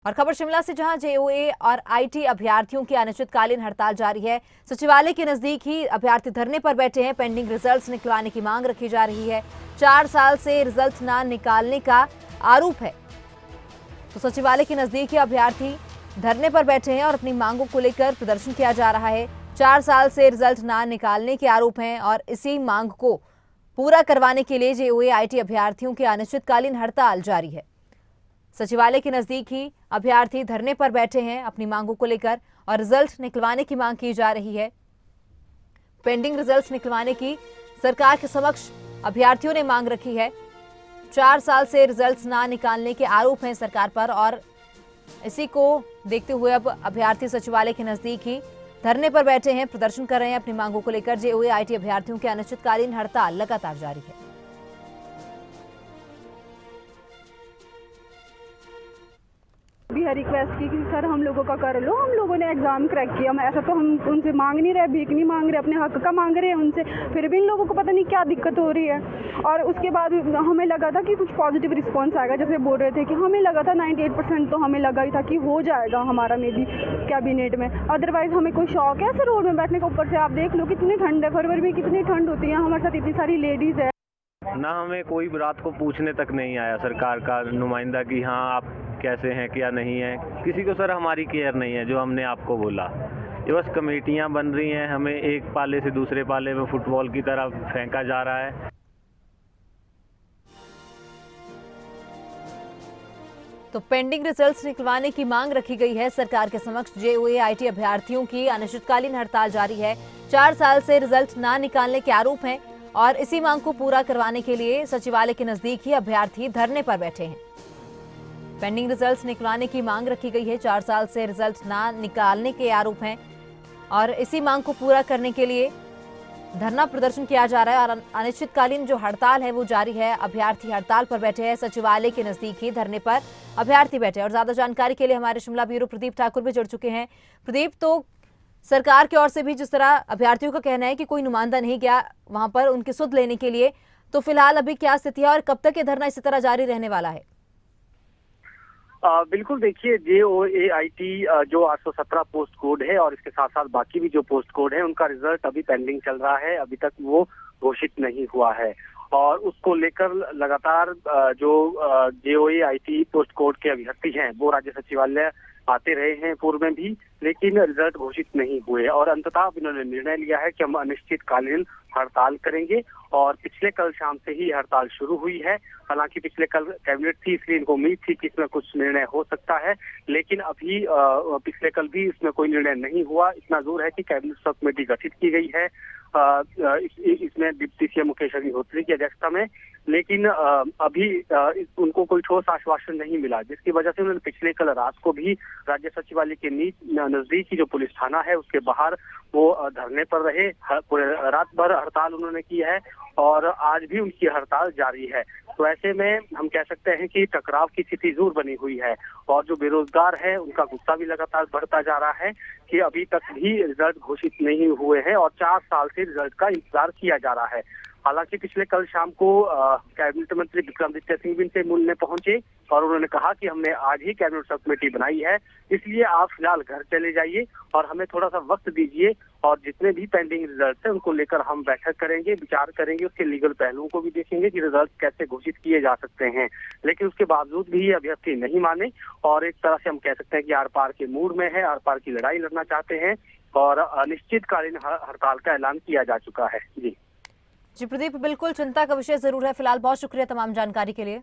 और खबर शिमला से, जहां जेओए और आईटी अभ्यर्थियों की अनिश्चितकालीन हड़ताल जारी है। सचिवालय के नजदीक ही अभ्यर्थी धरने पर बैठे हैं। पेंडिंग रिजल्ट्स निकलवाने की मांग रखी जा रही है। 4 साल से रिजल्ट ना निकालने का आरोप है, तो सचिवालय के नजदीक ही अभ्यर्थी धरने पर बैठे हैं और अपनी मांगों को लेकर प्रदर्शन किया जा रहा है। 4 साल से रिजल्ट ना निकालने के आरोप हैं और इसी मांग को पूरा करवाने के लिए जेओए आईटी अभ्यर्थियों की अनिश्चितकालीन हड़ताल जारी है। सचिवालय के नजदीक ही अभ्यर्थी धरने पर बैठे हैं अपनी मांगों को लेकर और रिजल्ट निकलवाने की मांग की जा रही है। पेंडिंग रिजल्ट्स निकलवाने की सरकार के समक्ष अभ्यर्थियों ने मांग रखी है। 4 साल से रिजल्ट्स ना निकालने के आरोप हैं सरकार पर और इसी को देखते हुए अब अभ्यर्थी सचिवालय के नजदीक ही धरने पर बैठे हैं, प्रदर्शन कर रहे हैं अपनी मांगों को लेकर। जेओए आईटी अभ्यर्थियों की अनिश्चितकालीन हड़ताल लगातार जारी है। भी है रिक्वेस्ट की कि सर हम लोगों का कर लो, हम लोगों ने एग्जाम क्रैक किया। ऐसा तो हम उनसे मांग नहीं रहे, भीख नहीं मांग रहे, अपने हक का मांग रहे हैं उनसे, फिर भी इन लोगों को पता नहीं क्या दिक्कत हो रही है। और उसके बाद हमें लगा था कि कुछ पॉजिटिव रिस्पॉन्स आएगा, जैसे बोल रहे थे कि हमें लगा था 98% तो हमें लगा ही था कि हो जाएगा हमारा मे बी कैबिनेट में। अदरवाइज हमें कोई शौक है ऐसे रोड में बैठने का। ऊपर से आप देख लो कितनी ठंड है, फरवरी में कितनी ठंड होती है, हमारे साथ इतनी सारी लेडीज है। ना हमें कोई रात को पूछने तक नहीं आया सरकार का नुमाइंदा कि हाँ आप कैसे हैं क्या नहीं है। किसी को सर हमारी केयर नहीं है। जो हमने आपको बोला, ये बस कमेटियां बन रही हैं, हमें एक पाले से दूसरे पाले में फुटबॉल की तरह फेंका जा रहा है। तो पेंडिंग रिजल्ट्स निकलवाने की मांग रखी गई है सरकार के समक्ष। जेओए आईटी अभ्यर्थियों की अनिश्चितकालीन हड़ताल जारी है। 4 साल से रिजल्ट ना निकालने के आरोप हैं और इसी मांग को पूरा करवाने के लिए सचिवालय के नजदीक ही अभ्यर्थी धरने पर बैठे हैं। पेंडिंग रिजल्ट्स निकलवाने की मांग रखी गई है। 4 साल से रिजल्ट ना निकालने के आरोप हैं और इसी मांग को पूरा करने के लिए धरना प्रदर्शन किया जा रहा है और अनिश्चितकालीन जो हड़ताल है वो जारी है। अभ्यर्थी हड़ताल पर बैठे हैं, सचिवालय के नजदीक ही धरने पर अभ्यर्थी बैठे हैं। और ज्यादा जानकारी के लिए हमारे शिमला ब्यूरो प्रदीप ठाकुर भी जुड़ चुके हैं। प्रदीप, तो सरकार की ओर से भी जिस तरह अभ्यर्थियों का कहना है कि कोई नुमाइंदा नहीं गया वहां पर उनकी सुध लेने के लिए, तो फिलहाल अभी क्या स्थिति है और कब तक ये धरना इसी तरह जारी रहने वाला है? बिल्कुल, देखिए जेओए आईटी जो 817 पोस्ट कोड है और इसके साथ साथ बाकी भी जो पोस्ट कोड है उनका रिजल्ट अभी पेंडिंग चल रहा है। अभी तक वो घोषित नहीं हुआ है और उसको लेकर लगातार जो जेओए आईटी पोस्ट कोड के अभ्यर्थी हैं वो राज्य सचिवालय आते रहे हैं पूर्व में भी, लेकिन रिजल्ट घोषित नहीं हुए और अंततः इन्होंने निर्णय लिया है कि हम अनिश्चितकालीन हड़ताल करेंगे। और पिछले कल शाम से ही हड़ताल शुरू हुई है। हालांकि पिछले कल कैबिनेट थी, इसलिए इनको उम्मीद थी कि इसमें कुछ निर्णय हो सकता है, लेकिन अभी पिछले कल भी इसमें कोई निर्णय नहीं हुआ। इतना दूर है कि कैबिनेट सब कमेटी गठित की गई है इसमें डिप्टी सीएम मुकेश अग्निहोत्री की अध्यक्षता में, लेकिन अभी उनको कोई ठोस आश्वासन नहीं मिला, जिसकी वजह से उन्होंने पिछले कल रात को भी राज्य सचिवालय के नजदीक ही जो पुलिस थाना है उसके बाहर वो धरने पर रहे। रात भर हड़ताल उन्होंने की है और आज भी उनकी हड़ताल जारी है। तो ऐसे में हम कह सकते हैं कि टकराव की स्थिति जरूर बनी हुई है और जो बेरोजगार है उनका गुस्सा भी लगातार बढ़ता जा रहा है कि अभी तक भी रिजल्ट घोषित नहीं हुए हैं और 4 साल से रिजल्ट का इंतजार किया जा रहा है। हालांकि पिछले कल शाम को कैबिनेट मंत्री विक्रमादित्य सिंह भी इनसे मिलने पहुंचे और उन्होंने कहा कि हमने आज ही कैबिनेट सब कमेटी बनाई है, इसलिए आप फिलहाल घर चले जाइए और हमें थोड़ा सा वक्त दीजिए और जितने भी पेंडिंग रिजल्ट है उनको लेकर हम बैठक करेंगे, विचार करेंगे, उसके लीगल पहलुओं को भी देखेंगे कि रिजल्ट कैसे घोषित किए जा सकते हैं। लेकिन उसके बावजूद भी ये अभ्यर्थी नहीं माने और एक तरह से हम कह सकते हैं कि आर पार के मूड में है, आर पार की लड़ाई लड़ना चाहते हैं और अनिश्चितकालीन हड़ताल का ऐलान किया जा चुका है। जी प्रदीप, बिल्कुल चिंता का विषय जरूर है। फिलहाल बहुत शुक्रिया तमाम जानकारी के लिए।